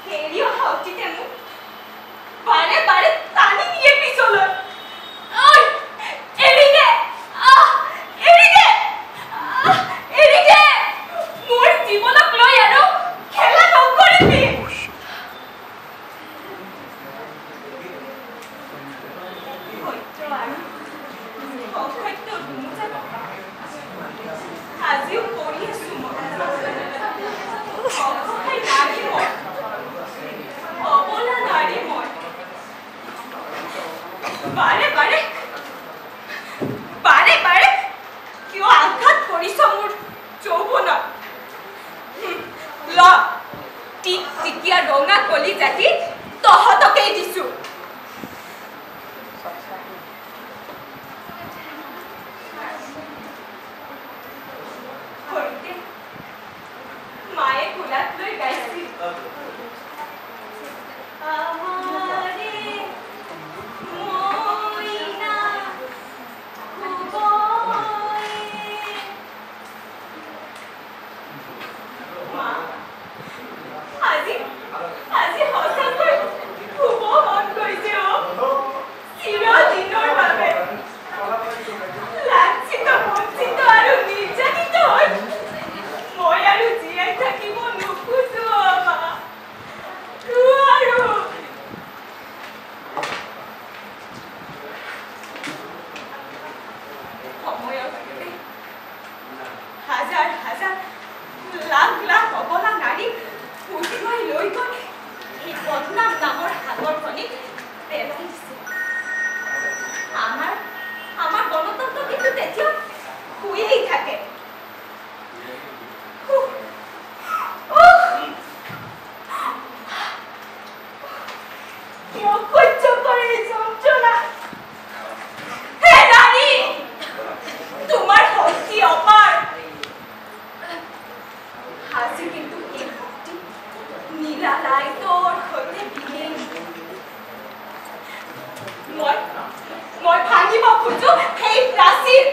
হেৰিও হাউটিতে মোক বাৰে বাৰে টানি নিয়ে পিছলৈ। ঐ এৰি দে, এৰি দে, এৰি দে, মোৰ জীৱনক লৈ আৰু খেলা নকৰিবি। আজিও কৰি আছো মই অসহায় নাৰী, মই অবলা নাৰী, মই বাৰে বাৰে বাৰে বাৰে কিয় আঘাত কৰিছ মোৰ যৌৱনত। ল টিক টিকিয়া ৰঙা কলি জাতি তহঁতকেই দিছো। মায়ে কোলাত লৈ গাইছিল, আমাৰে মইনা শুবয়ে। মা আজি আজি সঁচাকৈ শুব মন গৈছে। চিৰদিনৰ বাবে লাঞ্ছিত বঞ্চিত আৰু নিৰ্যাতিত হৈ মই আৰু জীয়াই থাকিব নোখোজো। মা নোৱাৰো। সময়ৰ সৈতে হাজাৰ হাজাৰ লাখ লাখ অবলা নাৰীক উঠুৱাই লৈ গৈ এই বদনাম নামৰ সাগৰখনিত পেলাই দিছে। আমাৰ গণতন্ত্ৰ কিন্তু তেতিয়াও শুয়েই থাকে। অসহ্য কৰে এই যন্ত্ৰণা। হে নাৰী, তোমাৰ শক্তি অপাৰ। আজি কিন্তু এই শক্তি নিৰালাই তোৰ সৈতে বিলীন। মই ভাঙিব খোজো সেই প্ৰাচীৰ,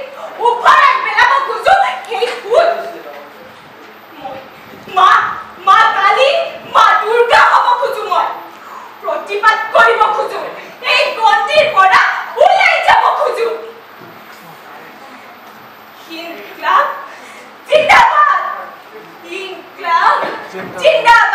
উভৰাই পেলাব খোজো সেই ফুল। মা কালী, মা দুৰ্গা হ'ব খোজো। মই প্ৰতিবাদ কৰিব খোজো, এই গণ্ডিৰ পৰা ওলাই যাব খোজো। ইনকলাব জিন্দাবাদ, ইনকলাব জিন্দাবাদ।